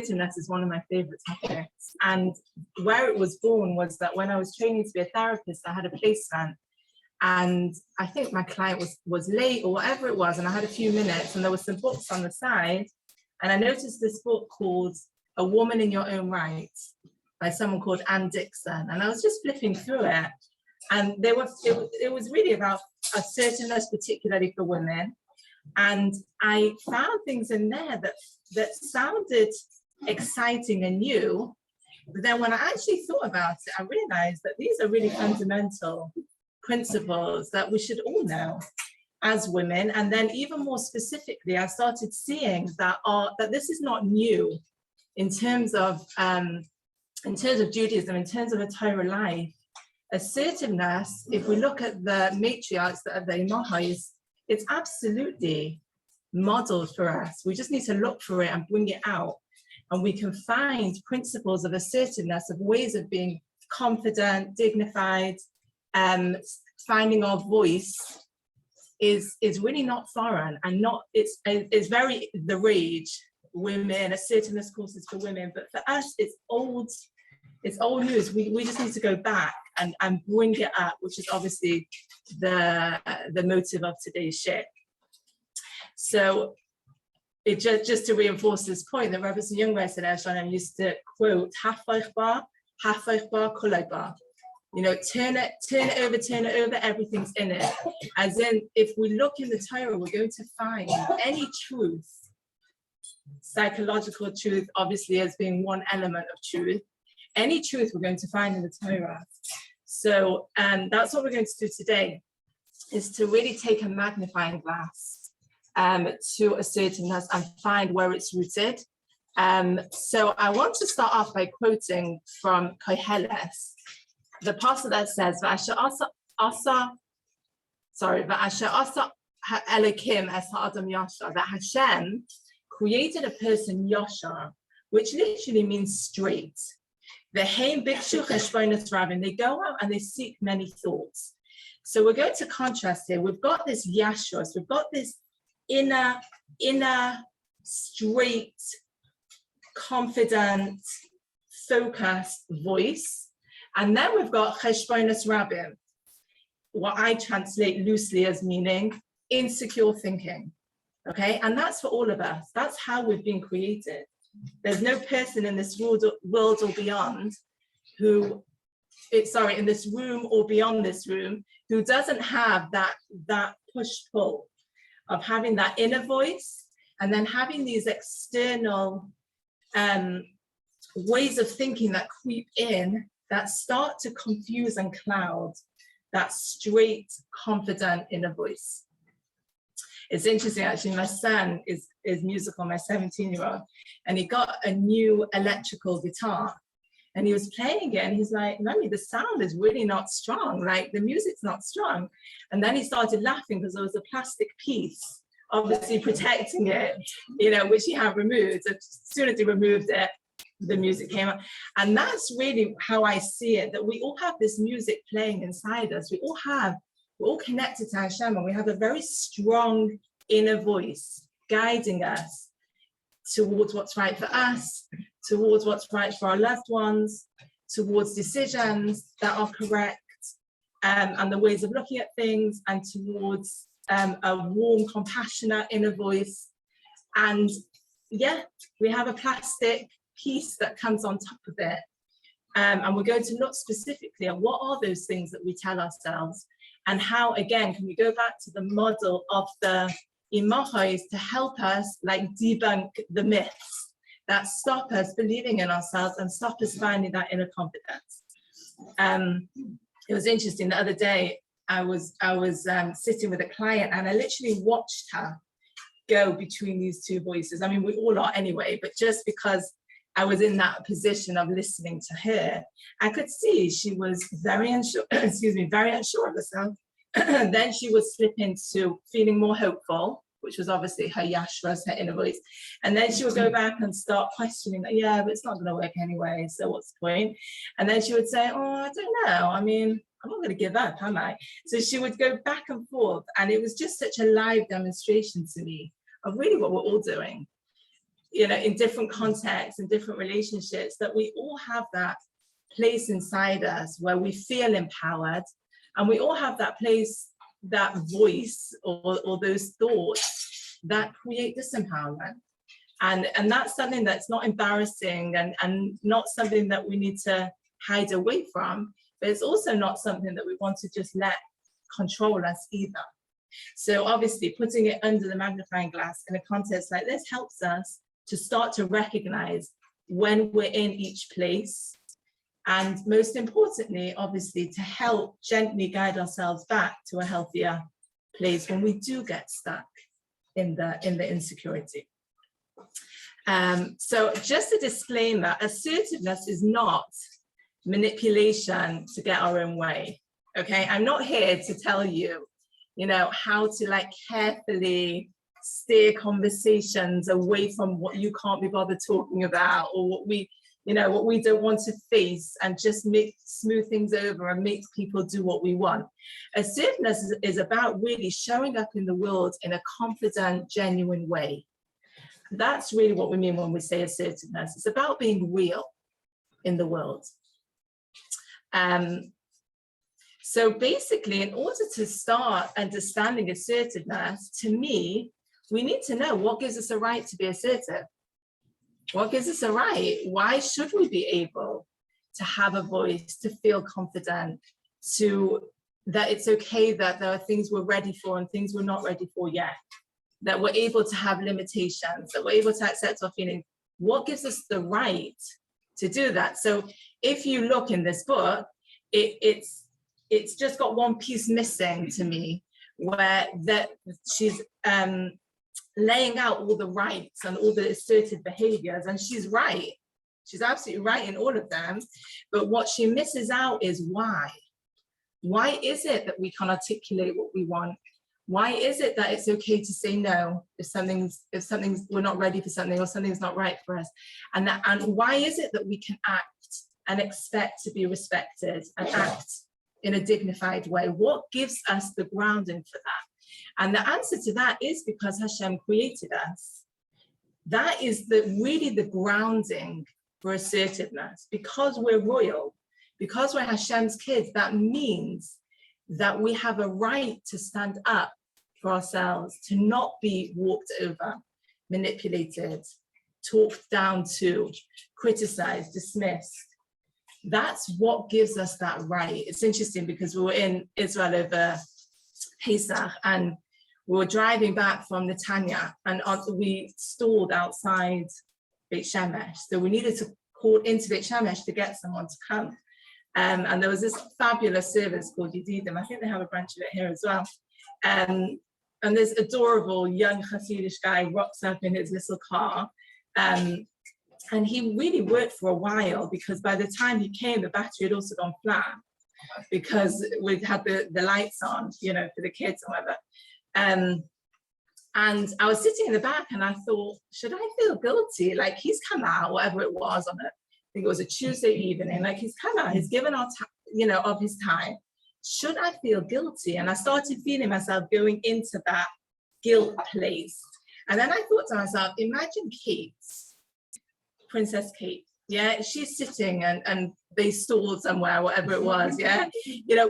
Assertiveness is one of my favorite topics. And where it was born was that when I was training to be a therapist, I had a placement. And I think my client was late or whatever it was. And I had a few minutes and there were some books on the side. And I noticed this book called A Woman in Your Own Right by someone called Anne Dixon. And I was just flipping through it. And it was really about assertiveness, particularly for women. And I found things in there that sounded exciting and new. But then when I actually thought about it, I realized that these are really fundamental principles that we should all know as women. And then even more specifically, I started seeing that this is not new in terms of Judaism, in terms of a Torah life. Assertiveness, if we look at the matriarchs that are the imahos, it's absolutely modeled for us. We just need to look for it and bring it out. And we can find principles of assertiveness, of ways of being confident, dignified, finding our voice is really not foreign and it's very the rage. Women, assertiveness courses for women, but for us, it's old news. We just need to go back and bring it up, which is obviously the motive of today's share. So it just to reinforce this point, that Rabbi Youngway said Shalom used to quote "Hafaych bar, kolay bar." You know, turn it over, everything's in it. As in, if we look in the Torah, we're going to find any truth, psychological truth, obviously as being one element of truth, any truth we're going to find in the Torah. So that's what we're going to do today, is to really take a magnifying glass to assertiveness and find where it's rooted. So I want to start off by quoting from Koheles, the passage that says, "V'asher asa Elokim es ha'adam yashar," that Hashem created a person yashar, which literally means straight. V'heim bikshu cheshbonos rabim, they go out and they seek many thoughts. So we're going to contrast here. We've got this yashar, so we've got this inner, straight, confident, focused voice. And then we've got cheshbonos rabim, what I translate loosely as meaning insecure thinking. Okay, and that's for all of us. That's how we've been created. There's no person in this world or beyond in this room or beyond this room who doesn't have that push-pull of having that inner voice and then having these external ways of thinking that creep in that start to confuse and cloud that straight, confident inner voice. It's interesting, actually, my son is musical, my 17-year-old, and he got a new electrical guitar and he was playing it and he's like, "Mommy, the sound is really not strong, like the music's not strong." And then he started laughing because there was a plastic piece, obviously protecting it, which he had removed. As soon as he removed it, the music came up. And that's really how I see it, that we all have this music playing inside us. We're all connected to Hashem, and we have a very strong inner voice guiding us towards what's right for us, towards what's right for our loved ones, towards decisions that are correct, and the ways of looking at things, and towards a warm, compassionate inner voice. And yeah, we have a plastic piece that comes on top of it. And we're going to look specifically at what are those things that we tell ourselves, and how, again, can we go back to the model of the imahos to help us debunk the myths that stop us believing in ourselves and stop us finding that inner confidence. It was interesting, the other day I was sitting with a client and I literally watched her go between these two voices. I mean, we all are anyway, but just because I was in that position of listening to her, I could see she was very unsure, very unsure of herself. Then she would slip into feeling more hopeful, which was obviously her yashras, her inner voice. And then she would go back and start questioning, "Yeah, but it's not going to work anyway, so what's the point?" And then she would say, "Oh, I don't know. I mean, I'm not going to give up, am I?" So she would go back and forth. And it was just such a live demonstration to me of really what we're all doing. in different contexts and different relationships, that we all have that place inside us where we feel empowered, and we all have that place, that voice, or those thoughts that create disempowerment. And that's something that's not embarrassing, and not something that we need to hide away from, but it's also not something that we want to just let control us either. So obviously putting it under the magnifying glass in a context like this helps us to start to recognize when we're in each place, and most importantly, obviously, to help gently guide ourselves back to a healthier place when we do get stuck in the insecurity. So just a disclaimer, assertiveness is not manipulation to get our own way. Okay, I'm not here to tell you, how to carefully steer conversations away from what you can't be bothered talking about, or what we don't want to face, and just smooth things over and make people do what we want. Assertiveness is about really showing up in the world in a confident, genuine way. That's really what we mean when we say assertiveness. It's about being real in the world. So basically, in order to start understanding assertiveness, to me, we need to know what gives us a right to be assertive. What gives us a right? Why should we be able to have a voice, to feel confident, that it's okay that there are things we're ready for and things we're not ready for yet, that we're able to have limitations, that we're able to accept our feelings? What gives us the right to do that? So if you look in this book, it's just got one piece missing to me, where she's laying out all the rights and all the assertive behaviors, and she's right. She's absolutely right in all of them. But what she misses out is why. Why is it that we can articulate what we want? Why is it that it's okay to say no if something's we're not ready for something, or something's not right for us? And why is it that we can act and expect to be respected and act in a dignified way? What gives us the grounding for that? And the answer to that is because Hashem created us. That is really the grounding for assertiveness. Because we're royal, because we're Hashem's kids, that means that we have a right to stand up for ourselves, to not be walked over, manipulated, talked down to, criticized, dismissed. That's what gives us that right. It's interesting because we were in Israel over Pesach, and we were driving back from Netanya, and we stalled outside Beit Shemesh. So we needed to call into Beit Shemesh to get someone to come. And there was this fabulous service called Yedidim. I think they have a branch of it here as well. And this adorable young Hasidic guy rocks up in his little car. And he really worked for a while, because by the time he came, the battery had also gone flat, because we'd had the lights on, for the kids or whatever. And I was sitting in the back, and I thought, should I feel guilty? Like, he's come out, whatever it was, I think it was a Tuesday evening, like he's come out, he's given our of his time. Should I feel guilty? And I started feeling myself going into that guilt place. And then I thought to myself, imagine Kate, Princess Kate, yeah, she's sitting and they stalled somewhere, whatever it was, yeah,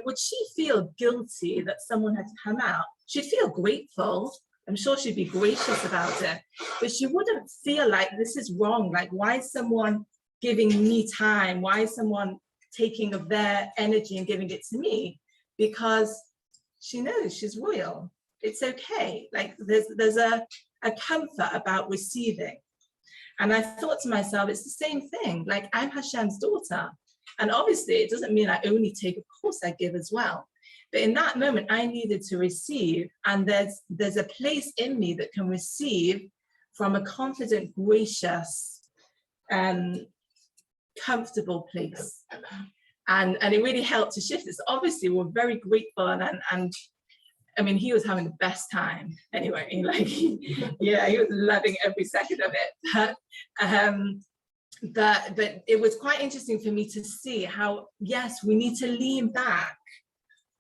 would she feel guilty that someone had come out? She'd feel grateful. I'm sure she'd be gracious about it, but she wouldn't feel like this is wrong. Like, why is someone giving me time? Why is someone taking of their energy and giving it to me? Because she knows she's royal. It's okay. Like, there's a comfort about receiving. And I thought to myself, it's the same thing. Like, I'm Hashem's daughter. And obviously it doesn't mean I only take, of course I give as well. But in that moment, I needed to receive. And there's a place in me that can receive from a confident, gracious, comfortable place. And it really helped to shift this. Obviously, we're very grateful, and I mean, he was having the best time anyway. Like, he was loving every second of it. But it was quite interesting for me to see how, yes, we need to lean back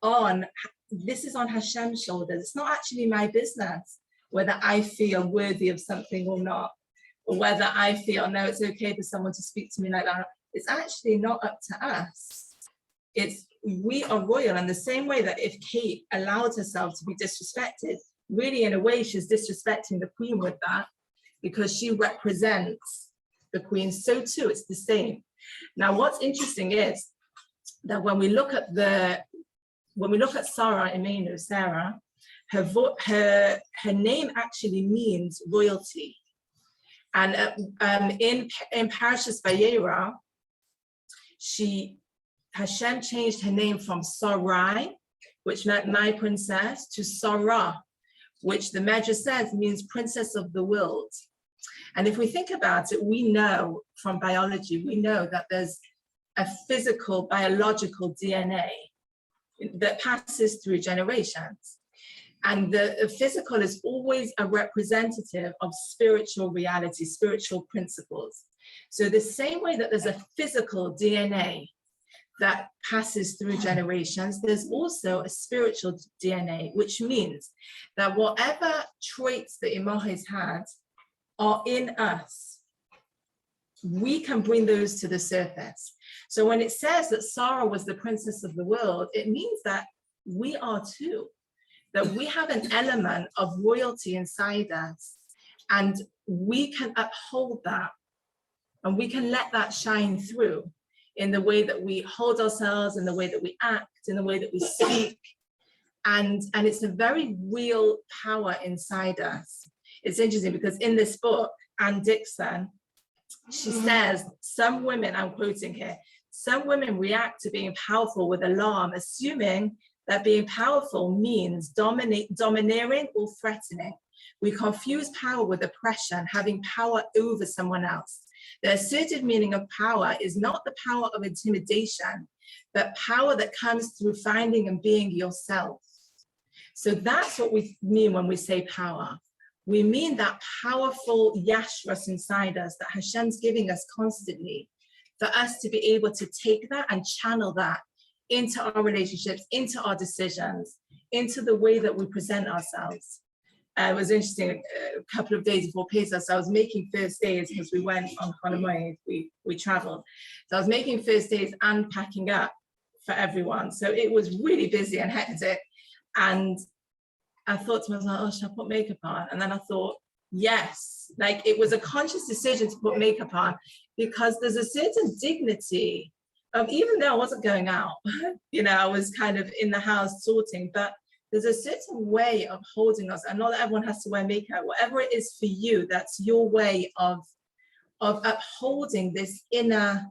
on, this is on Hashem's shoulders. It's not actually my business whether I feel worthy of something or not, or whether I feel, no, it's okay for someone to speak to me like that. It's actually not up to us. We are royal, in the same way that if Kate allowed herself to be disrespected, really in a way she's disrespecting the Queen with that, because she represents the Queen. So too, it's the same. Now, what's interesting is that when we look at Sarah Imenu, Sarah, her name actually means royalty. And in Parashas Vayera, Hashem changed her name from Sarai, which meant my princess, to Sarah, which the Medrash says means princess of the world. And if we think about it, we know from biology, we know that there's a physical, biological DNA that passes through generations. And the physical is always a representative of spiritual reality, spiritual principles. So the same way that there's a physical DNA that passes through generations, there's also a spiritual DNA, which means that whatever traits that Imahes had are in us, we can bring those to the surface. So when it says that Sarah was the princess of the world, it means that we are too, that we have an element of royalty inside us, and we can uphold that, and we can let that shine through in the way that we hold ourselves, in the way that we act, in the way that we speak. And it's a very real power inside us. It's interesting because in this book, Anne Dixon, she says, some women, I'm quoting here, some women react to being powerful with alarm, assuming that being powerful means domineering or threatening. We confuse power with oppression, having power over someone else. The assertive meaning of power is not the power of intimidation, but power that comes through finding and being yourself. So that's what we mean when we say power. We mean that powerful yashras inside us that Hashem's giving us constantly, for us to be able to take that and channel that into our relationships, into our decisions, into the way that we present ourselves. It was interesting, a couple of days before Pesach, so I was making first days because we went on Cholamoid, we traveled. So I was making first days and packing up for everyone. So it was really busy and hectic. And I thought to myself, oh, should I put makeup on? And then I thought, yes, like it was a conscious decision to put makeup on, because there's a certain dignity of, even though I wasn't going out, you know, I was kind of in the house sorting, but there's a certain way of holding us, and not that everyone has to wear makeup, whatever it is for you, that's your way of upholding this inner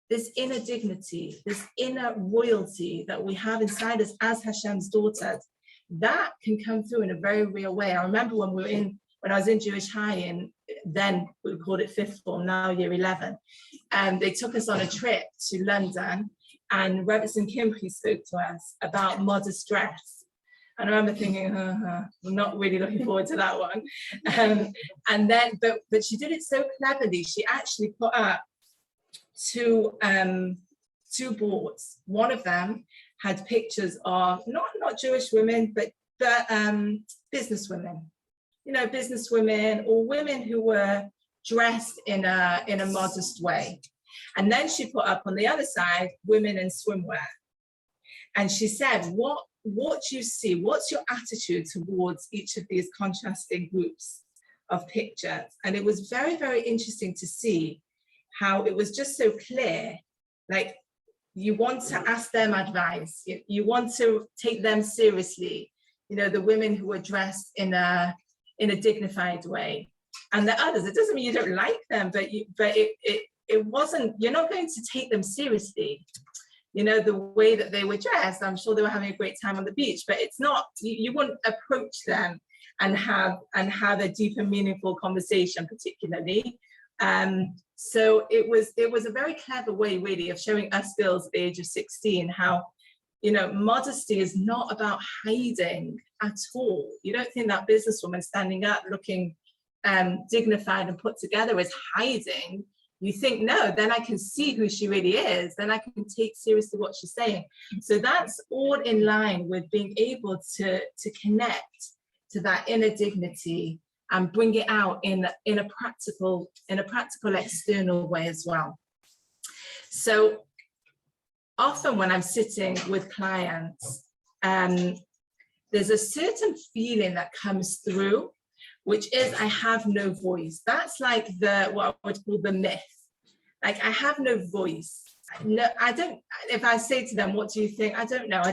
dignity, this inner royalty that we have inside us as Hashem's daughters. That can come through in a very real way. I remember when I was in Jewish High, and then we called it fifth form, now year 11, and they took us on a trip to London, and Rebbetzin Kimchi spoke to us about modest dress. And I remember thinking, I'm not really looking forward to that one. And then, but she did it so cleverly. She actually put up two boards. One of them had pictures of not Jewish women, but business women. You know, business women or women who were dressed in a modest way. And then she put up on the other side women in swimwear. And she said, what do you see? What's your attitude towards each of these contrasting groups of pictures? And it was very, very interesting to see how it was just so clear. Like, you want to ask them advice. You want to take them seriously. You know, the women who were dressed in a dignified way, and the others. It doesn't mean you don't like them, but it wasn't. You're not going to take them seriously. You know, the way that they were dressed, I'm sure they were having a great time on the beach, but it's not, you wouldn't approach them and have a deep and meaningful conversation particularly. So it was a very clever way really of showing us girls at the age of 16 how, you know, modesty is not about hiding at all. You don't think that businesswoman standing up looking dignified and put together is hiding. You think, no, then I can see who she really is. Then I can take seriously what she's saying. So that's all in line with being able to connect to that inner dignity and bring it out in a practical external way as well. So often when I'm sitting with clients, there's a certain feeling that comes through, which is I have no voice. That's like what I would call the myth. Like, I have no voice. No, I don't. If I say to them, what do you think? I don't know.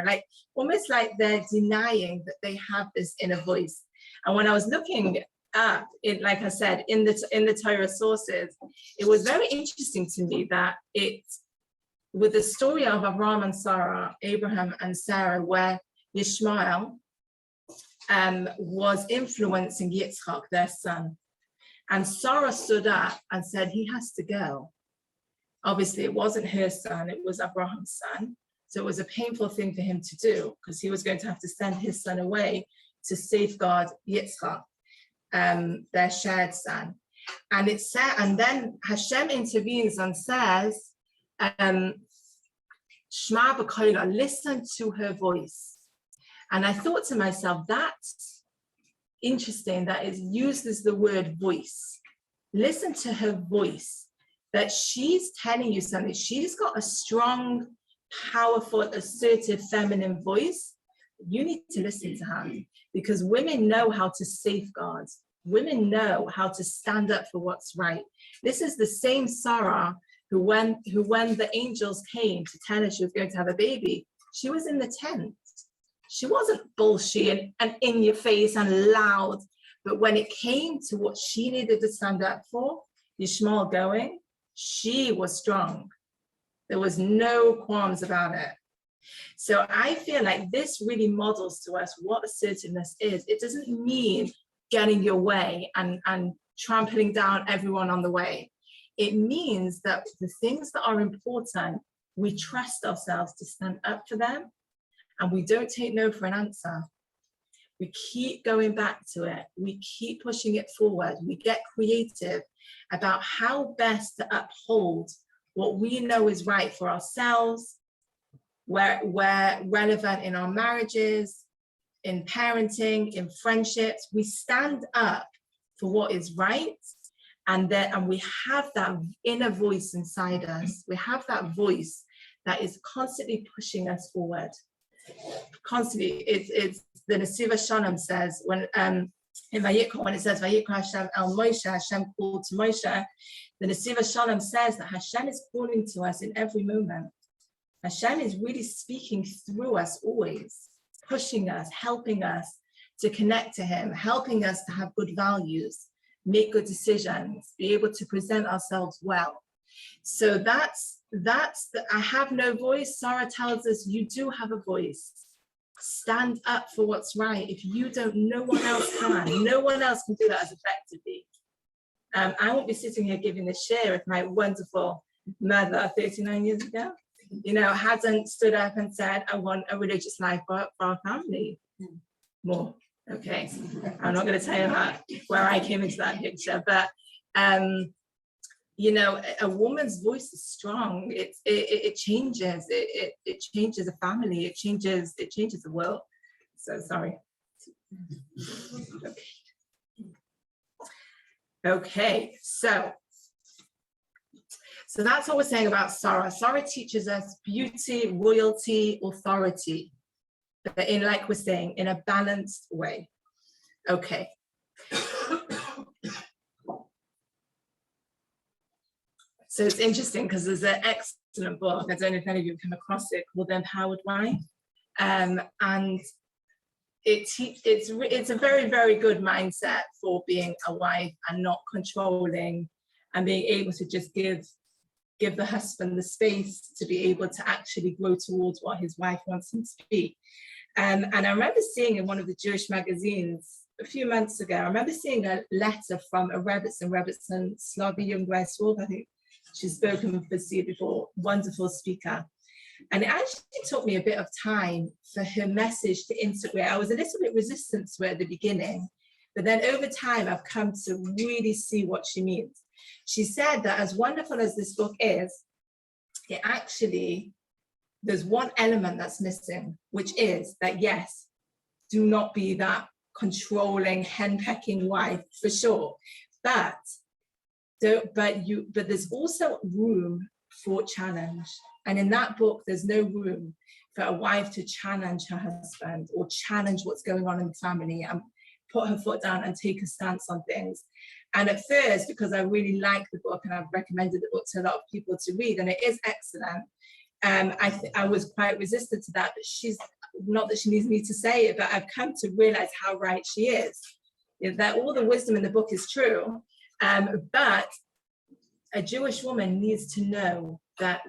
Like, almost like they're denying that they have this inner voice. And when I was looking up, like I said, in the Torah sources, it was very interesting to me that with the story of Abraham and Sarah, Abraham and Sarah, where Ishmael was influencing Yitzchak, their son. And Sarah stood up and said, he has to go. Obviously, it wasn't her son, it was Abraham's son. So it was a painful thing for him to do, because he was going to have to send his son away to safeguard Yitzchak, their shared son. And it said, and then Hashem intervenes and says, Shema b'kola, listen to her voice. And I thought to myself, that's interesting that it uses the word voice. Listen to her voice, that she's telling you something. She's got a strong, powerful, assertive, feminine voice. You need to listen to her, because women know how to safeguard. Women know how to stand up for what's right. This is the same Sarah who when the angels came to tell her she was going to have a baby, she was in the tent. She wasn't bullshit and in your face and loud, but when it came to what she needed to stand up for, Ishmael going, she was strong. There was no qualms about it. So I feel like this really models to us what assertiveness is. It doesn't mean getting your way and trampling down everyone on the way. It means that the things that are important, we trust ourselves to stand up for them, and we don't take no for an answer. We keep going back to it. We keep pushing it forward. We get creative about how best to uphold what we know is right for ourselves, where we're relevant in our marriages, in parenting, in friendships. We stand up for what is right, and we have that inner voice inside us. We have that voice that is constantly pushing us forward. Constantly, it's the Nesiva Shalom says when in Vayikra, when it says Vayikra Hashem el Moshe, Hashem called to Moshe, the Nesiva Shalom says that Hashem is calling to us in every moment. Hashem is really speaking through us always, pushing us, helping us to connect to Him, helping us to have good values, make good decisions, be able to present ourselves well. So that's I have no voice. Sarah tells us you do have a voice. Stand up for what's right. If you don't, no one else can. No one else can do that as effectively. I won't be sitting here giving this share if my wonderful mother 39 years ago, hadn't stood up and said, I want a religious life for our family. More. Okay. I'm not going to tell you where I came into that picture, but a woman's voice is strong. It changes. It changes a family. It changes the world. So sorry. Okay. So that's what we're saying about Sarah. Sarah teaches us beauty, royalty, authority, but like we're saying, in a balanced way. Okay. So it's interesting because there's an excellent book, I don't know if any of you have come across it, called The Empowered Wife. And it's a very, very good mindset for being a wife and not controlling, and being able to just give the husband the space to be able to actually grow towards what his wife wants him to be. And I remember seeing in one of the Jewish magazines a few months ago, I remember seeing a letter from a Rebbetzin, Slavi Jungweis, I think she's spoken for Sia before, wonderful speaker. And it actually took me a bit of time for her message to integrate. I was a little bit resistant to it at the beginning, but then over time, I've come to really see what she means. She said that as wonderful as this book is, there's one element that's missing, which is that, yes, do not be that controlling, henpecking wife for sure. But there's also room for challenge. And in that book, there's no room for a wife to challenge her husband or challenge what's going on in the family and put her foot down and take a stance on things. And at first, because I really like the book and I've recommended the book to a lot of people to read, and it is excellent, I was quite resistant to that, but she's not that she needs me to say it, but I've come to realize how right she is. That all the wisdom in the book is true, but a Jewish woman needs to know that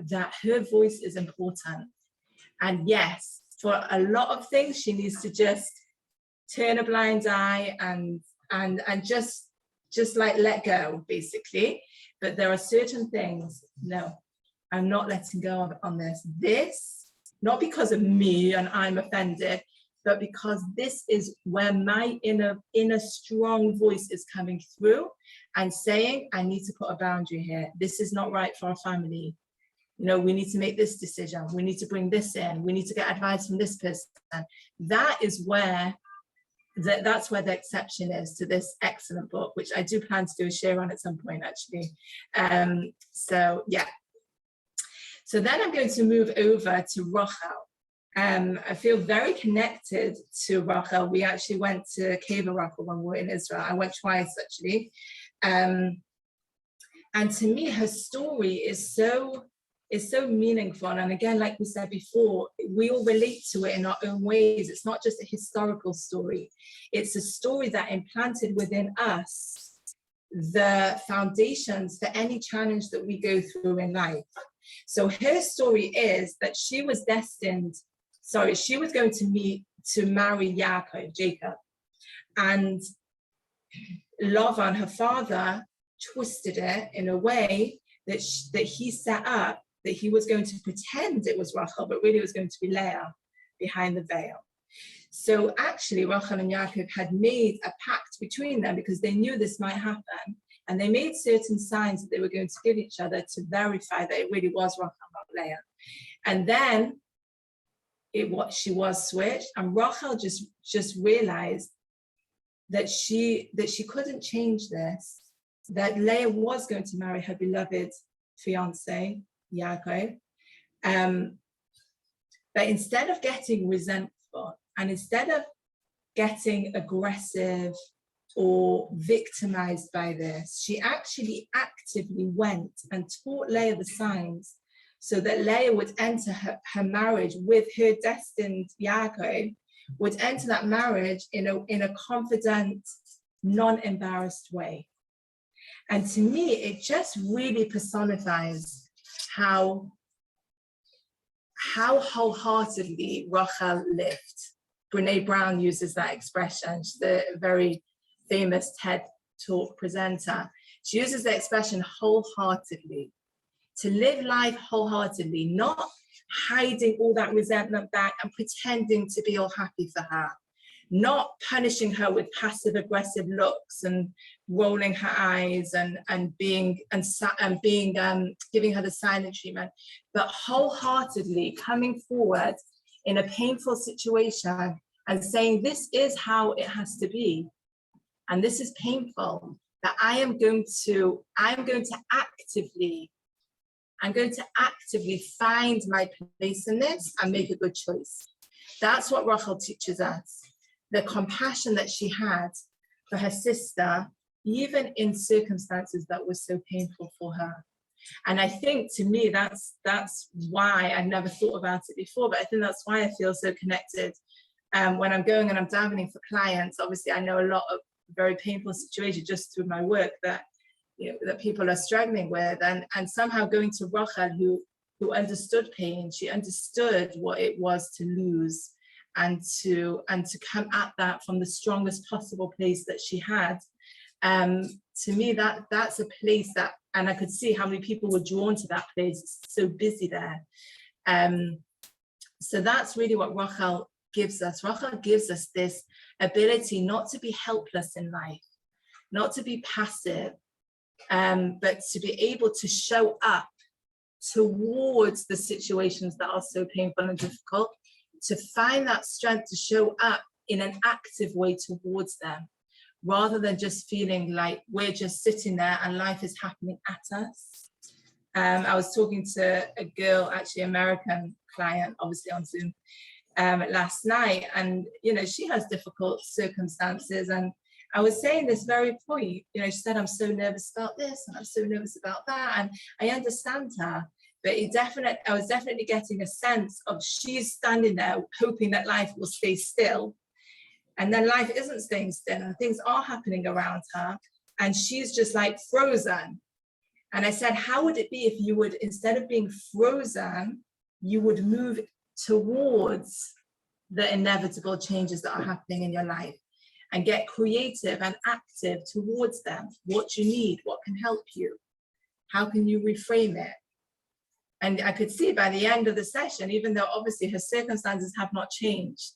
her voice is important. And yes, for a lot of things, she needs to just turn a blind eye and just like let go, basically. But there are certain things, no, I'm not letting go on this. This, not because of me and I'm offended, but because this is where my inner strong voice is coming through and saying, I need to put a boundary here. This is not right for our family. You know, we need to make this decision. We need to bring this in. We need to get advice from this person. That is where, that's where the exception is to this excellent book, which I do plan to do a share on at some point, actually. So yeah. So then I'm going to move over to Rachel. I feel very connected to Rachel. We actually went to Cave of Rachel when we were in Israel. I went twice, actually. And to me, her story is so meaningful. And again, like we said before, we all relate to it in our own ways. It's not just a historical story. It's a story that implanted within us the foundations for any challenge that we go through in life. So her story is that she was going to marry Jacob. And Lavan, her father, twisted it in a way that he set up, that he was going to pretend it was Rachel, but really it was going to be Leah behind the veil. So actually, Rachel and Jacob had made a pact between them because they knew this might happen. And they made certain signs that they were going to give each other to verify that it really was Rachel, not Leah. And then she was switched, and Rachel just realized that she couldn't change this, that Leah was going to marry her beloved fiance, Yaakov. But instead of getting resentful and instead of getting aggressive or victimized by this, she actually actively went and taught Leah the signs so that Leah would enter her marriage with her destined Yaakov, would enter that marriage in a confident, non-embarrassed way. And to me, it just really personifies how wholeheartedly Rachel lived. Renee Brown uses that expression. She's a very famous TED Talk presenter. She uses the expression wholeheartedly, to live life wholeheartedly, not hiding all that resentment back and pretending to be all happy for her, not punishing her with passive aggressive looks and rolling her eyes and giving her the silent treatment, but wholeheartedly coming forward in a painful situation and saying, this is how it has to be. And this is painful, that I'm going to actively find my place in this and make a good choice. That's what Rachel teaches us. The compassion that she had for her sister, even in circumstances that were so painful for her. And I think, to me, that's why I never thought about it before, but I think that's why I feel so connected. When I'm going and I'm davening for clients, obviously I know a lot of very painful situations just through my work that people are struggling with, and somehow going to Rachel, who understood pain. She understood what it was to lose, and to come at that from the strongest possible place that she had. To me, that's a place that, and I could see how many people were drawn to that place. It's so busy there. So that's really what Rachel gives us. Rachel gives us this ability not to be helpless in life, not to be passive, but to be able to show up towards the situations that are so painful and difficult, to find that strength to show up in an active way towards them, rather than just feeling like we're just sitting there and life is happening at us. I was talking to a girl, actually American client, obviously on Zoom, last night, and she has difficult circumstances, and I was saying this very point. She said, I'm so nervous about this and I'm so nervous about that, and I understand her, but I was definitely getting a sense of she's standing there hoping that life will stay still, and then life isn't staying still and things are happening around her, and she's just like frozen. And I said, how would it be if you would, instead of being frozen, you would move towards the inevitable changes that are happening in your life and get creative and active towards them? What do you need? What can help you? How can you reframe it? And I could see by the end of the session, even though obviously her circumstances have not changed,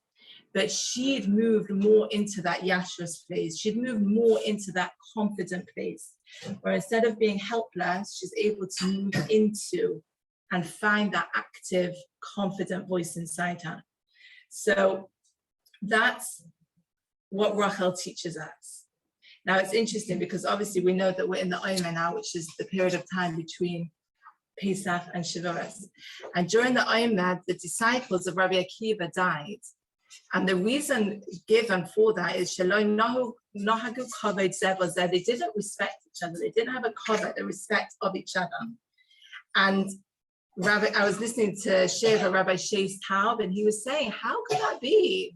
but she'd moved more into that yashrus place. She'd moved more into that confident place, where instead of being helpless, she's able to move into and find that active, confident voice inside her. So that's what Rachel teaches us. Now it's interesting because obviously we know that we're in the Omen now, which is the period of time between Pesach and Shavuos. And during the Omen, the disciples of Rabbi Akiva died. And the reason given for that is they didn't respect each other. They didn't have a kavod, the respect of each other. And I was listening to Sheva, Rabbi Shei's Taub, and he was saying, how could that be?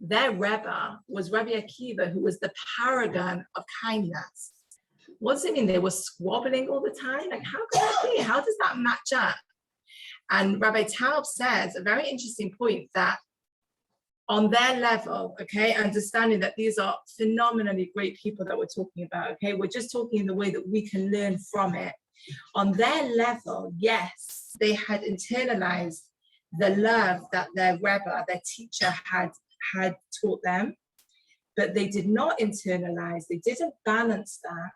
Their Rebbe was Rabbi Akiva, who was the paragon of kindness. What does it mean? They were squabbling all the time? Like, how could that be? How does that match up? And Rabbi Taub says a very interesting point, that on their level, okay, understanding that these are phenomenally great people that we're talking about, okay, we're just talking in the way that we can learn from it. On their level, yes, they had internalized the love that their Rebbe, their teacher, had taught them, but they did not internalize, they didn't balance that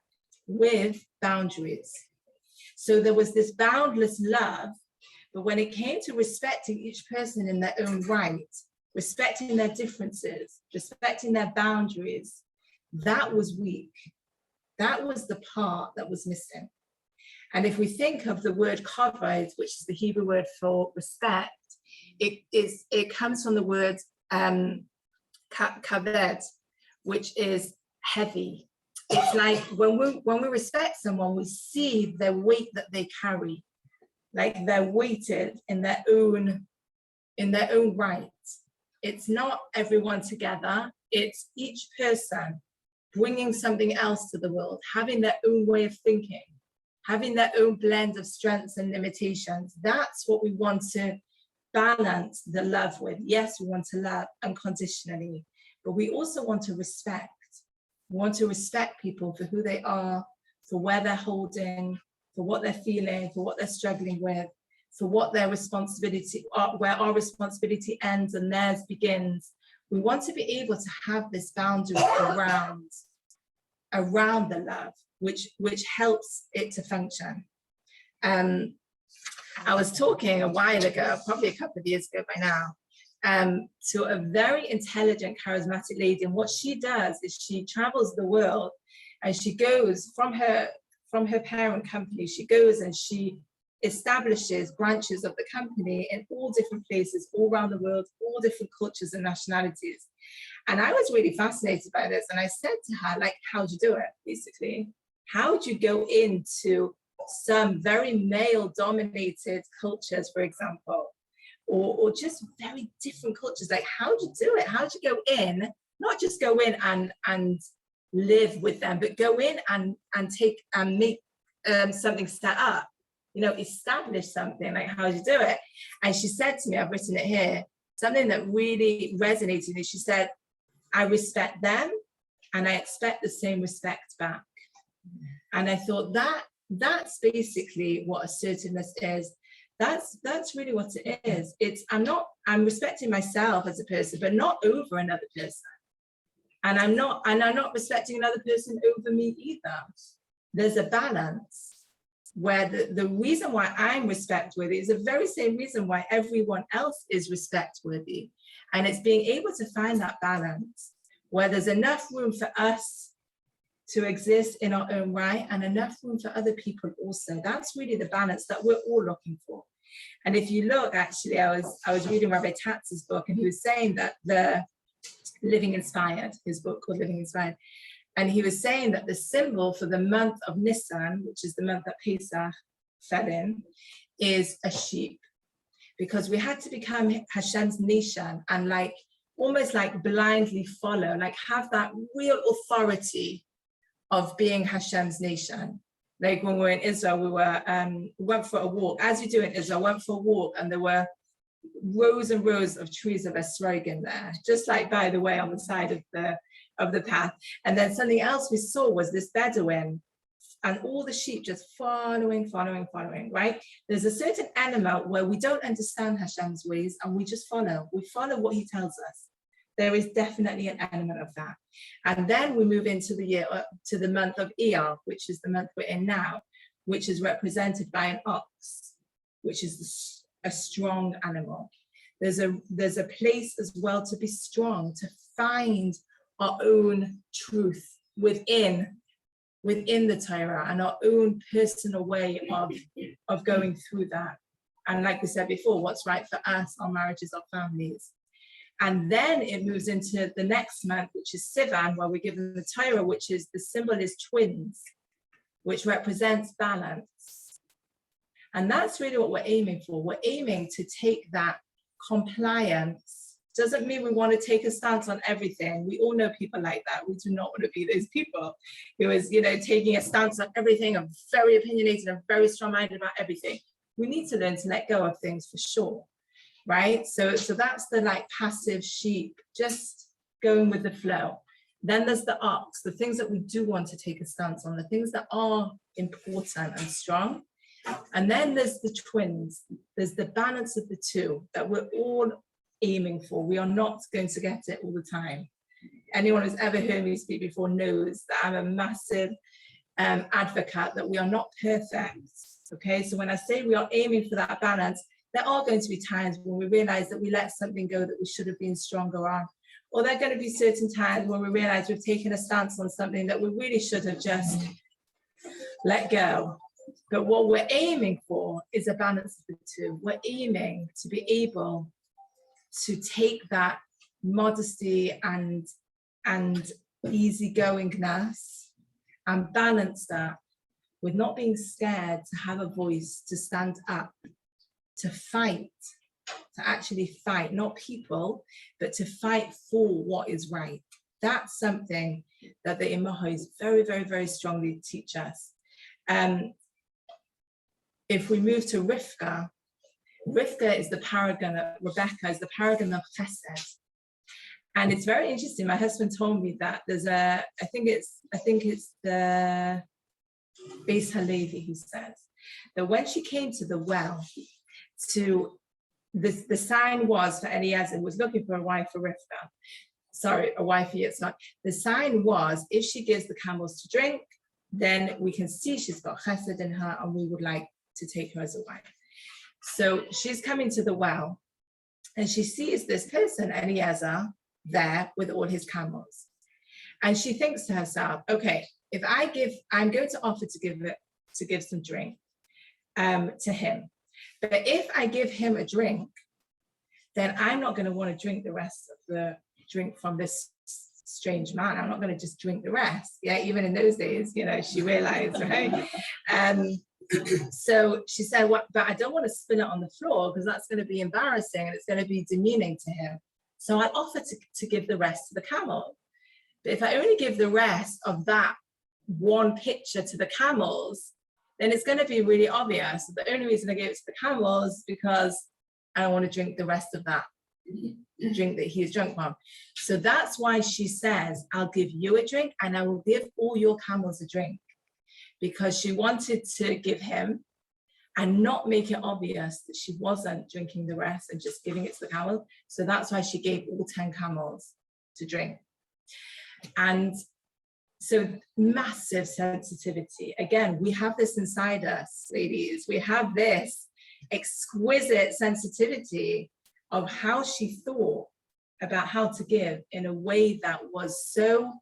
with boundaries. So there was this boundless love, but when it came to respecting each person in their own right, respecting their differences, respecting their boundaries, that was weak. That was the part that was missing. And if we think of the word kavod, which is the Hebrew word for respect, it comes from the word kaved, which is heavy. It's like when we respect someone, we see their weight that they carry, like they're weighted in their own right. It's not everyone together. It's each person bringing something else to the world, having their own way of thinking, having their own blend of strengths and limitations. That's what we want to balance the love with. Yes, we want to love unconditionally, but we also want to respect. We want to respect people for who they are, for where they're holding, for what they're feeling, for what they're struggling with, for what their responsibility, where our responsibility ends and theirs begins. We want to be able to have this boundary around the love, which helps it to function. I was talking a while ago, probably a couple of years ago by now, to a very intelligent, charismatic lady. And what she does is she travels the world, and she goes from her parent company, she goes and she establishes branches of the company in all different places, all around the world, all different cultures and nationalities. And I was really fascinated by this. And I said to her, like, how'd you do it, basically? How'd you go into some very male-dominated cultures, for example, or just very different cultures? Like, how'd you do it? How'd you go in, not just go in and live with them, but go in and take and make something set up, establish something? Like, how do you do it? And she said to me, I've written it here, something that really resonated with me. She said, I respect them and I expect the same respect back. And I thought that's basically what assertiveness is. That's really what it is. I'm respecting myself as a person, but not over another person. And I'm not respecting another person over me either. There's a balance where the reason why I'm respect worthy is the very same reason why everyone else is respect worthy. And it's being able to find that balance where there's enough room for us to exist in our own right and enough room for other people also. That's really the balance that we're all looking for. And if you look, actually, I was reading Rabbi Tatz's book, and he was saying that the Living Inspired, his book called Living Inspired, and he was saying that the symbol for the month of Nisan, which is the month that Pesach fell in, is a sheep. Because we had to become Hashem's nation and like almost like blindly follow, like have that real authority of being Hashem's nation. Like when we were in Israel, we went for a walk. As you do in Israel, went for a walk, and there were rows and rows of trees of esrogim there, just like by the way on the side of the path. And then something else we saw was this Bedouin, and all the sheep just following, right? There's a certain element where we don't understand Hashem's ways and we just follow. We follow what he tells us. There is definitely an element of that. And then we move into the year, to the month of Iyar, which is the month we're in now, which is represented by an ox, which is a strong animal. There's a place as well to be strong, to find our own truth within the Torah and our own personal way of going through that. And like we said before, what's right for us, our marriages, our families. And then it moves into the next month, which is Sivan, where we're given the Torah, which is the symbol is twins, which represents balance. And that's really what we're aiming for. We're aiming to take that compliance. Doesn't mean we want to take a stance on everything. We all know people like that. We do not want to be those people who is, taking a stance on everything and very opinionated and very strong-minded about everything. We need to learn to let go of things for sure, right? So that's the like passive sheep, just going with the flow. Then there's the ox, the things that we do want to take a stance on, the things that are important and strong. And then there's the twins. There's the balance of the two that we're all aiming for. We are not going to get it all the time. Anyone who's ever heard me speak before knows that I'm a massive advocate that we are not perfect. Okay, so when I say we are aiming for that balance, there are going to be times when we realize that we let something go that we should have been stronger on. Or there are going to be certain times when we realize we've taken a stance on something that we really should have just let go. But what we're aiming for is a balance of the two. We're aiming to be able to take that modesty and easygoingness and balance that with not being scared to have a voice, to stand up, to fight, to actually fight, not people, but to fight for what is right. That's something that the Imahos very, very, very strongly teach us. If we move to Rifta is the paragon of, Rebecca is the paragon of Chesed. And it's very interesting. My husband told me that there's I think it's the Beis Halevi who says that when she came to the well, the sign was for Eliezer, was looking for a wife for Rifta. Sorry, a wife for Yitzhak. The sign was, if she gives the camels to drink, then we can see she's got chesed in her and we would like to take her as a wife. So she's coming to the well and she sees this person, Eliezer, there with all his camels. And she thinks to herself, okay, I'm going to offer to give some drink to him. But if I give him a drink, then I'm not going to want to drink the rest of the drink from this strange man. I'm not going to just drink the rest. Yeah, even in those days, she realized, right? So she said, but I don't want to spill it on the floor because that's going to be embarrassing and it's going to be demeaning to him. So I offer to give the rest to the camel. But if I only give the rest of that one pitcher to the camels, then it's going to be really obvious. The only reason I gave it to the camels is because I don't want to drink the rest of that drink that he is drunk from. So that's why she says, I'll give you a drink and I will give all your camels a drink. Because she wanted to give him and not make it obvious that she wasn't drinking the rest and just giving it to the camels. So that's why she gave all 10 camels to drink. And so massive sensitivity. Again, we have this inside us, ladies. We have this exquisite sensitivity of how she thought about how to give in a way that was so,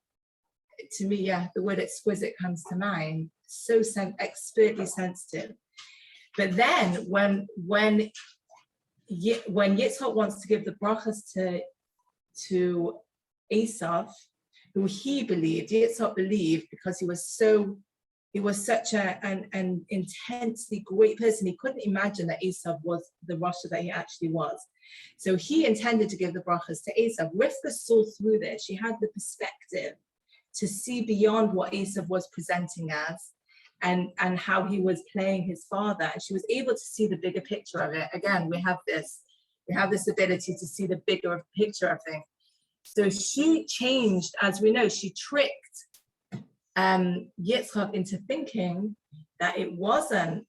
to me, yeah, the word exquisite comes to mind, so expertly sensitive. But then when Yitzhak wants to give the brachas to Esav, who Yitzhak believed, because he was such an intensely great person, he couldn't imagine that Esav was the Rasha that he actually was. So he intended to give the brachas to Esav. Rifta saw through this. She had the perspective to see beyond what Esav was presenting as, and how he was playing his father. And she was able to see the bigger picture of it. Again, we have this ability to see the bigger picture of things. So she changed, as we know, she tricked Yitzchak into thinking that it wasn't,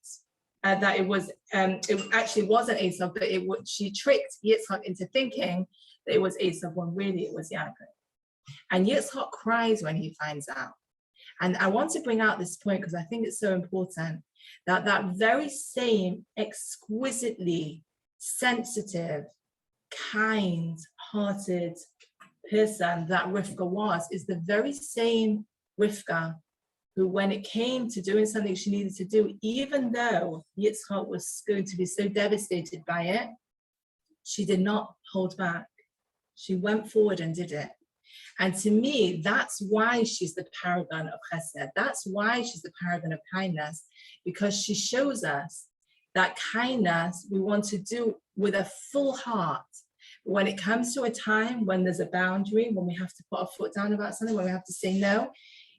it actually wasn't Esav, but she tricked Yitzchak into thinking that it was Esav when really it was Yaakov. And Yitzchak cries when he finds out. And I want to bring out this point because I think it's so important, that that very same exquisitely sensitive, kind-hearted person that Rivka was is the very same Rivka who, when it came to doing something she needed to do, even though Yitzchak was going to be so devastated by it, she did not hold back. She went forward and did it. And to me, that's why she's the paragon of chesed. That's why she's the paragon of kindness, because she shows us that kindness we want to do with a full heart. When it comes to a time when there's a boundary, when we have to put our foot down about something, when we have to say no,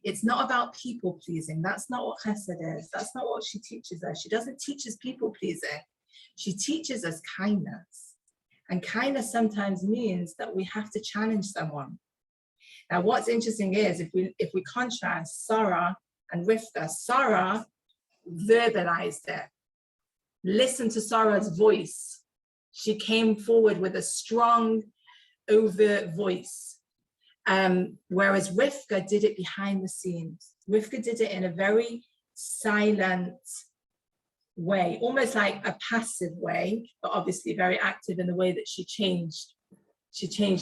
it's not about people pleasing. That's not what chesed is. That's not what she teaches us. She doesn't teach us people pleasing. She teaches us kindness. And kindness sometimes means that we have to challenge someone. Now, what's interesting is if we contrast Sarah and Rifta, Sarah verbalized it. Listen to Sarah's voice. She came forward with a strong, overt voice. Whereas Rivka did it behind the scenes. Rivka did it in a very silent way, almost like a passive way, but obviously very active in the way that she changed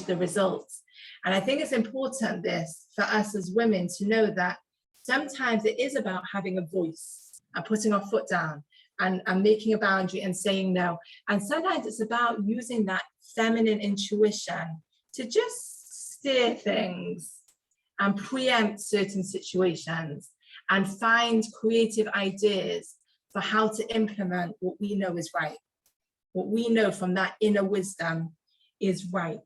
the results. And I think it's important for us as women to know that sometimes it is about having a voice and putting our foot down and making a boundary and saying no. And sometimes it's about using that feminine intuition to just steer things and preempt certain situations and find creative ideas for how to implement what we know is right, what we know from that inner wisdom is right.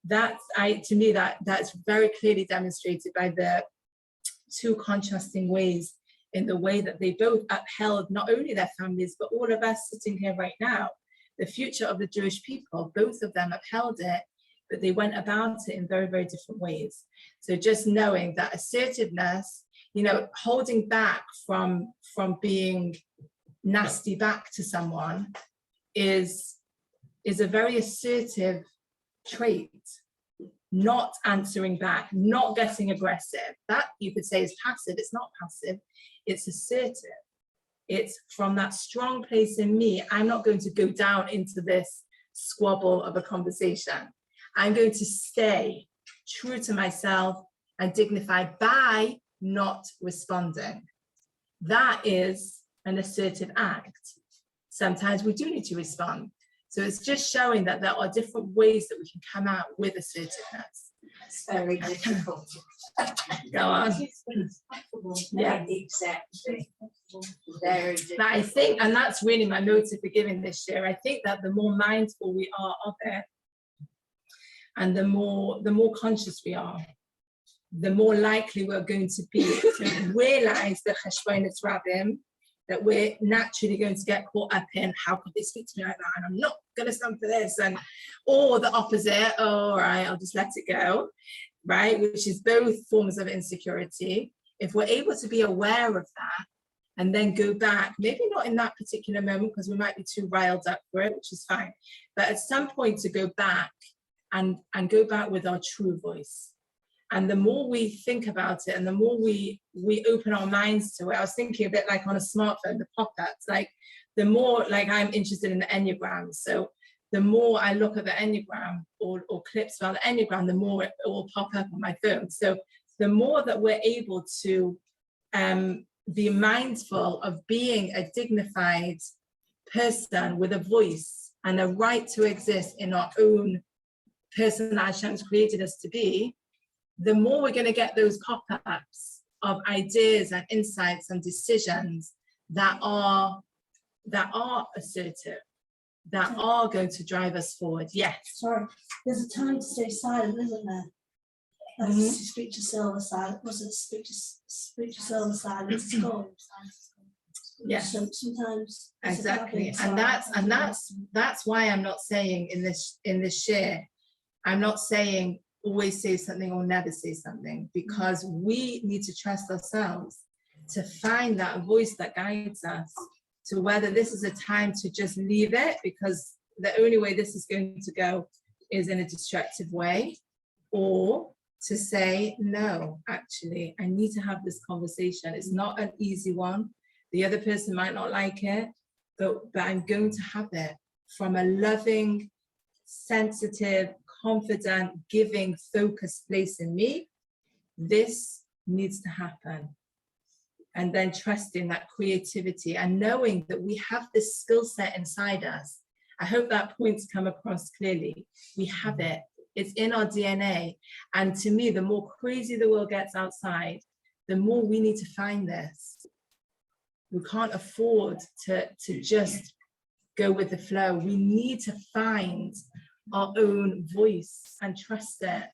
To me, that's very clearly demonstrated by the two contrasting ways in the way that they both upheld not only their families, but all of us sitting here right now, the future of the Jewish people. Both of them upheld it, but they went about it in very, very different ways. So just knowing that assertiveness, holding back from being nasty back to someone is a very assertive trait. Not answering back, not getting aggressive. That you could say is passive. It's not passive, it's assertive. It's from that strong place in me. I'm not going to go down into this squabble of a conversation. I'm going to stay true to myself and dignified by not responding. That is an assertive act. Sometimes we do need to respond. So it's just showing that there are different ways that we can come out with assertiveness. It's very difficult. Go on. Yeah. Exactly. Very difficult. But I think, and that's really my motive for giving this year, I think that the more mindful we are of it, and the more conscious we are, the more likely we're going to be to realize the cheshbonos rabim, that we're naturally going to get caught up in, how could they speak to me like that? And I'm not going to stand for this. Or the opposite, oh, all right, I'll just let it go, right? Which is both forms of insecurity. If we're able to be aware of that and then go back, maybe not in that particular moment because we might be too riled up for it, which is fine. But at some point to go back and go back with our true voice. And the more we think about it and the more we open our minds to it, I was thinking a bit like on a smartphone, the pop-ups, like the more like I'm interested in the Enneagram. So the more I look at the Enneagram or clips about the Enneagram, the more it will pop up on my phone. So the more that we're able to be mindful of being a dignified person with a voice and a right to exist in our own person that Hashem's created us to be, the more we're going to get those pop-ups of ideas and insights and decisions that are assertive, that are going to drive us forward. Yes. Sorry, there's a time to stay silent, isn't there? Like Mhm. speak to silver silent. Was it speak to silver silent? It's called. Yes. So sometimes Exactly. it's And silent. that's why I'm not saying in this share, I'm not saying always say something or never say something, because we need to trust ourselves to find that voice that guides us to whether this is a time to just leave it, because the only way this is going to go is in a destructive way, or to say, no, actually, I need to have this conversation. It's not an easy one. The other person might not like it, but I'm going to have it from a loving, sensitive, confident, giving, focused place in me. This needs to happen. And then trusting that creativity and knowing that we have this skill set inside us. I hope that point's come across clearly. We have it. It's in our DNA. And to me, the more crazy the world gets outside, the more we need to find this. We can't afford to just go with the flow. We need to find our own voice and trust it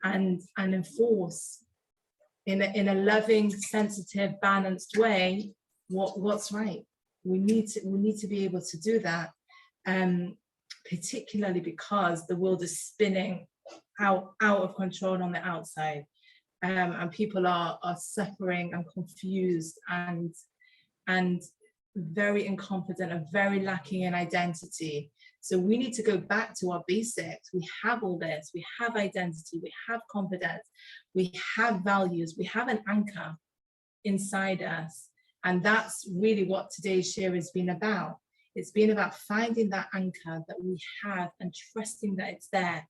and enforce in a loving, sensitive, balanced way what's right. We need to be able to do that, particularly because the world is spinning out of control on the outside, and people are suffering and confused and very incompetent and very lacking in identity. So we need to go back to our basics. We have all this. We have identity. We have confidence. We have values. We have an anchor inside us. And that's really what today's share has been about. It's been about finding that anchor that we have and trusting that it's there.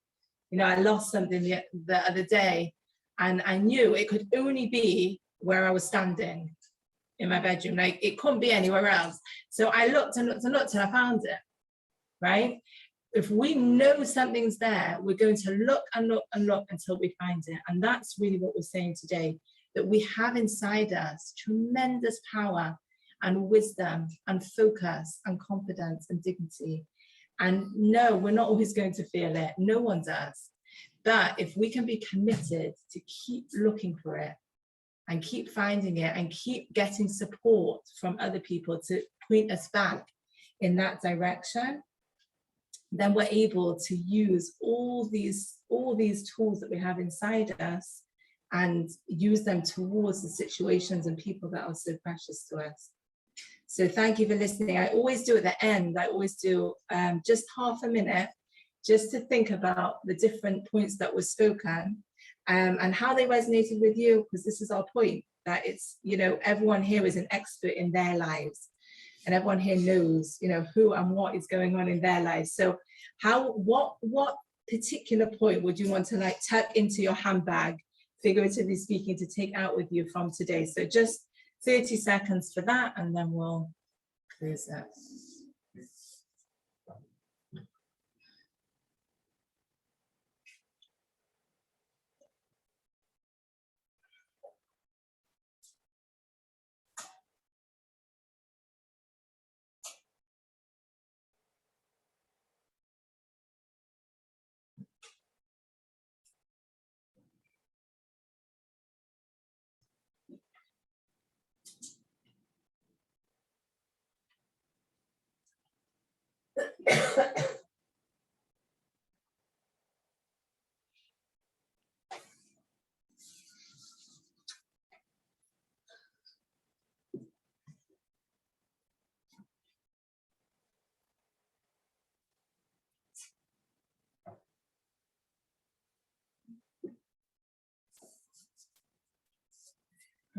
You know, I lost something the other day, and I knew it could only be where I was standing in my bedroom. Like, it couldn't be anywhere else. So I looked and looked and looked, and I found it. Right? If we know something's there, we're going to look and look and look until we find it. And that's really what we're saying today, that we have inside us tremendous power and wisdom and focus and confidence and dignity. And no, we're not always going to feel it. No one does. But if we can be committed to keep looking for it and keep finding it and keep getting support from other people to point us back in that direction, then we're able to use all these tools that we have inside us and use them towards the situations and people that are so precious to us. So thank you for listening. I always do at the end, I always do just half a minute, just to think about the different points that were spoken and how they resonated with you, because this is our point, that it's, you know, everyone here is an expert in their lives. And everyone here knows, you know, who and what is going on in their lives. So what particular point would you want to like tuck into your handbag, figuratively speaking, to take out with you from today? So just 30 seconds for that, and then we'll close it.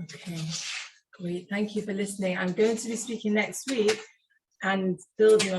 Okay, great. Thank you for listening. I'm going to be speaking next week and building on